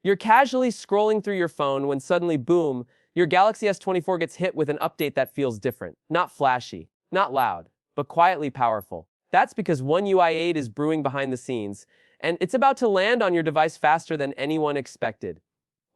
You're casually scrolling through your phone when suddenly, boom, your Galaxy S24 gets hit with an update that feels different. Not flashy, not loud, but quietly powerful. That's because One UI 8 is brewing behind the scenes, and it's about to land on your device faster than anyone expected.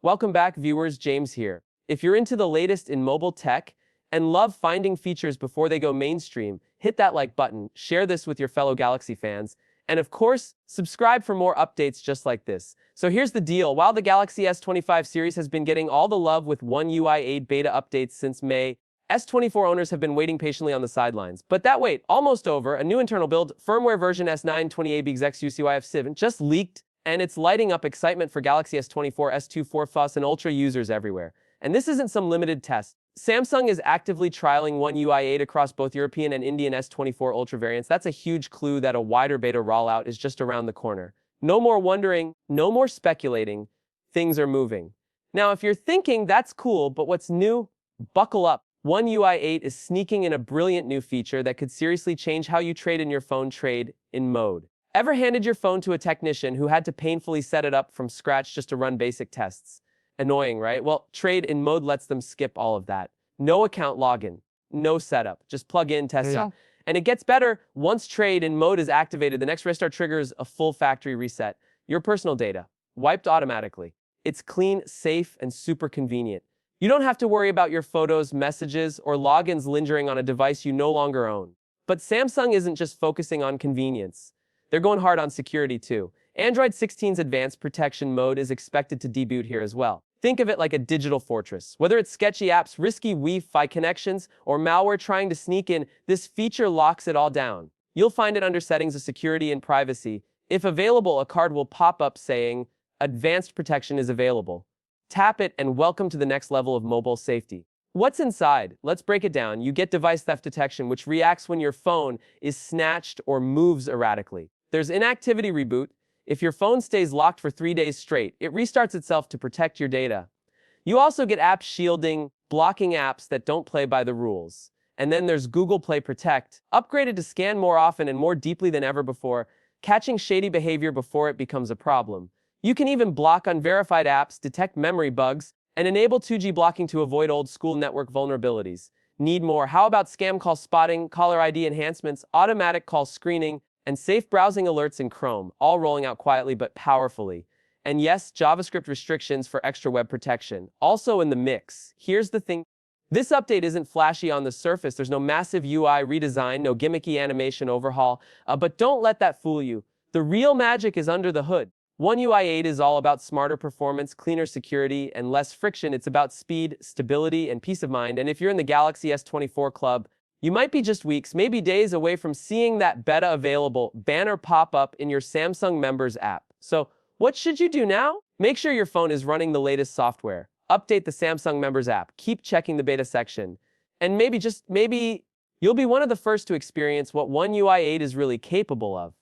Welcome back, viewers. James here. If you're into the latest in mobile tech and love finding features before they go mainstream, hit that like button, share this with your fellow Galaxy fans, and of course, subscribe for more updates just like this. So here's the deal. While the Galaxy S25 series has been getting all the love with One UI 8 beta updates since May, S24 owners have been waiting patiently on the sidelines. But that wait, almost over. A new internal build, firmware version S928BXUCYF7 just leaked, and it's lighting up excitement for Galaxy S24, S24 Plus, and Ultra users everywhere. And this isn't some limited test. Samsung is actively trialing One UI 8 across both European and Indian S24 Ultra variants. That's a huge clue that a wider beta rollout is just around the corner. No more wondering, no more speculating. Things are moving. Now, if you're thinking that's cool, but what's new? Buckle up. One UI 8 is sneaking in a brilliant new feature that could seriously change how you trade in your phone. Trade in mode. Ever handed your phone to a technician who had to painfully set it up from scratch just to run basic tests? Annoying, right? Well, trade in mode lets them skip all of that. No account login, no setup, just plug in, test it. And it gets better. Once trade in mode is activated, the next restart triggers a full factory reset. Your personal data, wiped automatically. It's clean, safe, and super convenient. You don't have to worry about your photos, messages, or logins lingering on a device you no longer own. But Samsung isn't just focusing on convenience. They're going hard on security too. Android 16's advanced protection mode is expected to debut here as well. Think of it like a digital fortress. Whether it's sketchy apps, risky Wi-Fi connections, or malware trying to sneak in, this feature locks it all down. You'll find it under settings of security and privacy. If available, a card will pop up saying, "Advanced protection is available." Tap it and welcome to the next level of mobile safety. What's inside? Let's break it down. You get device theft detection, which reacts when your phone is snatched or moves erratically. There's inactivity reboot. If your phone stays locked for 3 days straight, it restarts itself to protect your data. You also get app shielding, blocking apps that don't play by the rules. And then there's Google Play Protect, upgraded to scan more often and more deeply than ever before, catching shady behavior before it becomes a problem. You can even block unverified apps, detect memory bugs, and enable 2G blocking to avoid old-school network vulnerabilities. Need more? How about scam call spotting, caller ID enhancements, automatic call screening, and safe browsing alerts in Chrome, all rolling out quietly but powerfully. And yes, JavaScript restrictions for extra web protection, also in the mix. Here's the thing. This update isn't flashy on the surface. There's no massive UI redesign, no gimmicky animation overhaul, but don't let that fool you. The real magic is under the hood. One UI 8 is all about smarter performance, cleaner security, and less friction. It's about speed, stability, and peace of mind. And if you're in the Galaxy S24 club, you might be just weeks, maybe days away from seeing that beta available banner pop up in your Samsung Members app. So what should you do now? Make sure your phone is running the latest software. Update the Samsung Members app. Keep checking the beta section. And maybe you'll be one of the first to experience what One UI 8 is really capable of.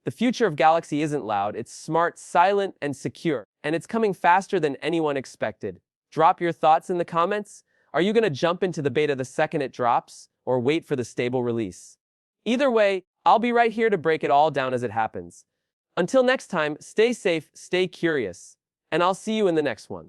The future of Galaxy isn't loud. It's smart, silent, and secure. And it's coming faster than anyone expected. Drop your thoughts in the comments. Are you going to jump into the beta the second it drops, or wait for the stable release? Either way, I'll be right here to break it all down as it happens. Until next time, stay safe, stay curious, and I'll see you in the next one.